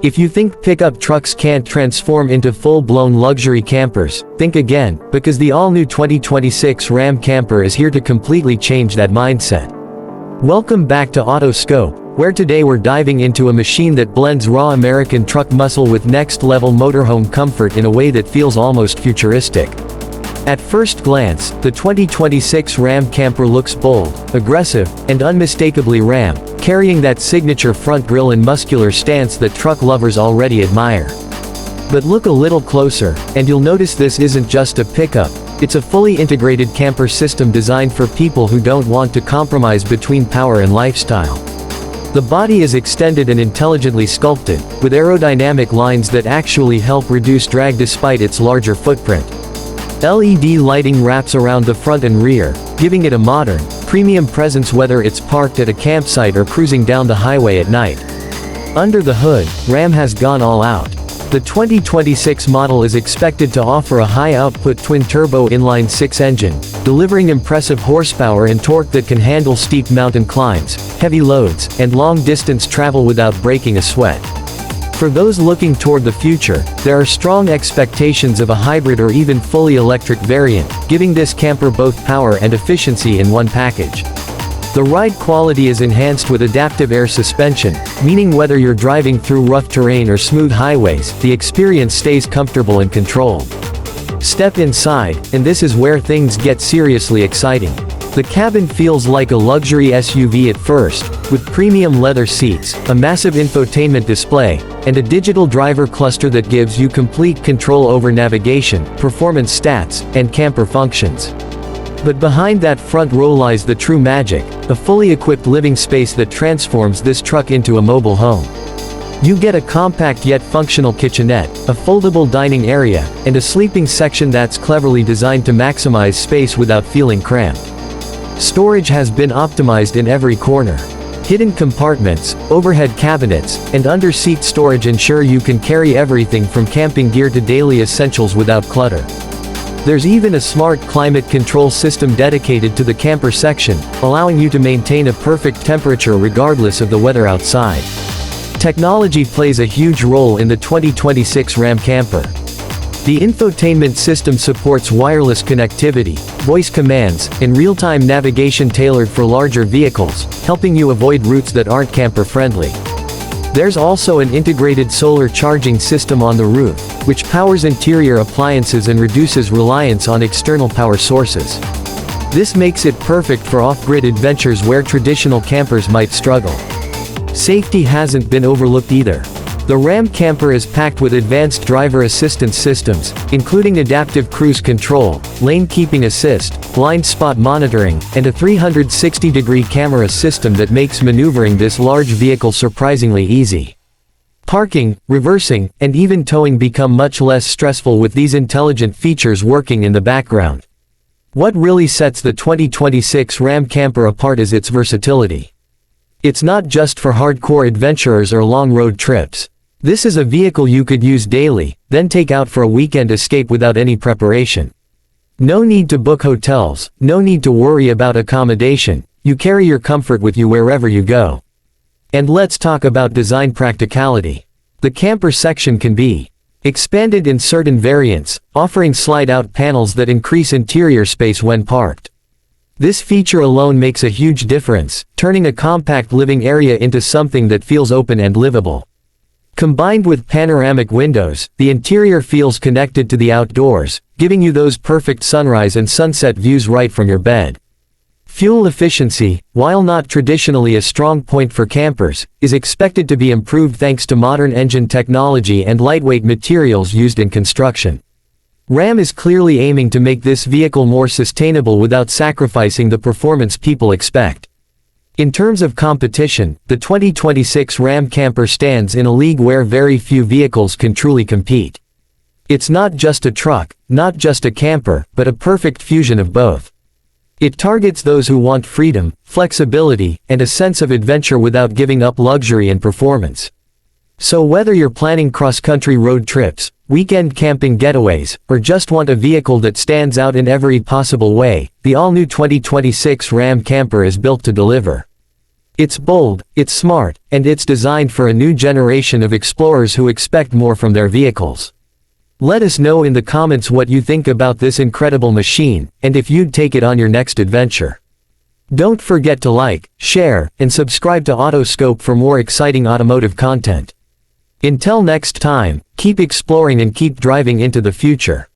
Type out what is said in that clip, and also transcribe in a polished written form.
If you think pickup trucks can't transform into full-blown luxury campers, think again, because the all-new 2026 Ram camper is here to completely change that mindset. Welcome back to Autoscope, where today we're diving into a machine that blends raw American truck muscle with next-level motorhome comfort in a way that feels almost futuristic. At first glance, the 2026 Ram camper looks bold, aggressive, and unmistakably Ram, carrying that signature front grille and muscular stance that truck lovers already admire. But look a little closer, and you'll notice this isn't just a pickup, it's a fully integrated camper system designed for people who don't want to compromise between power and lifestyle. The body is extended and intelligently sculpted, with aerodynamic lines that actually help reduce drag despite its larger footprint. LED lighting wraps around the front and rear, giving it a modern, premium presence whether it's parked at a campsite or cruising down the highway at night. Under the hood, Ram has gone all out. The 2026 model is expected to offer a high-output twin-turbo inline-six engine, delivering impressive horsepower and torque that can handle steep mountain climbs, heavy loads, and long-distance travel without breaking a sweat. For those looking toward the future, there are strong expectations of a hybrid or even fully electric variant, giving this camper both power and efficiency in one package. The ride quality is enhanced with adaptive air suspension, meaning whether you're driving through rough terrain or smooth highways, the experience stays comfortable and controlled. Step inside, and this is where things get seriously exciting. The cabin feels like a luxury SUV at first, with premium leather seats, a massive infotainment display, and a digital driver cluster that gives you complete control over navigation, performance stats, and camper functions. But behind that front row lies the true magic, a fully equipped living space that transforms this truck into a mobile home. You get a compact yet functional kitchenette, a foldable dining area, and a sleeping section that's cleverly designed to maximize space without feeling cramped. Storage has been optimized in every corner. Hidden compartments, overhead cabinets, and under-seat storage ensure you can carry everything from camping gear to daily essentials without clutter. There's even a smart climate control system dedicated to the camper section, allowing you to maintain a perfect temperature regardless of the weather outside. Technology plays a huge role in the 2026 Ram camper. The infotainment system supports wireless connectivity, voice commands, and real-time navigation tailored for larger vehicles, helping you avoid routes that aren't camper-friendly. There's also an integrated solar charging system on the roof, which powers interior appliances and reduces reliance on external power sources. This makes it perfect for off-grid adventures where traditional campers might struggle. Safety hasn't been overlooked either. The Ram camper is packed with advanced driver assistance systems, including adaptive cruise control, lane keeping assist, blind spot monitoring, and a 360-degree camera system that makes maneuvering this large vehicle surprisingly easy. Parking, reversing, and even towing become much less stressful with these intelligent features working in the background. What really sets the 2026 Ram camper apart is its versatility. It's not just for hardcore adventurers or long road trips. This is a vehicle you could use daily, then take out for a weekend escape without any preparation. No need to book hotels, no need to worry about accommodation, you carry your comfort with you wherever you go. And let's talk about design practicality. The camper section can be expanded in certain variants, offering slide-out panels that increase interior space when parked. This feature alone makes a huge difference, turning a compact living area into something that feels open and livable. Combined with panoramic windows, the interior feels connected to the outdoors, giving you those perfect sunrise and sunset views right from your bed. Fuel efficiency, while not traditionally a strong point for campers, is expected to be improved thanks to modern engine technology and lightweight materials used in construction. Ram is clearly aiming to make this vehicle more sustainable without sacrificing the performance people expect. In terms of competition, the 2026 Ram camper stands in a league where very few vehicles can truly compete. It's not just a truck, not just a camper, but a perfect fusion of both. It targets those who want freedom, flexibility, and a sense of adventure without giving up luxury and performance. So whether you're planning cross-country road trips, weekend camping getaways, or just want a vehicle that stands out in every possible way, the all-new 2026 Ram camper is built to deliver. It's bold, it's smart, and it's designed for a new generation of explorers who expect more from their vehicles. Let us know in the comments what you think about this incredible machine, and if you'd take it on your next adventure. Don't forget to like, share, and subscribe to Autoscope for more exciting automotive content. Until next time, keep exploring and keep driving into the future.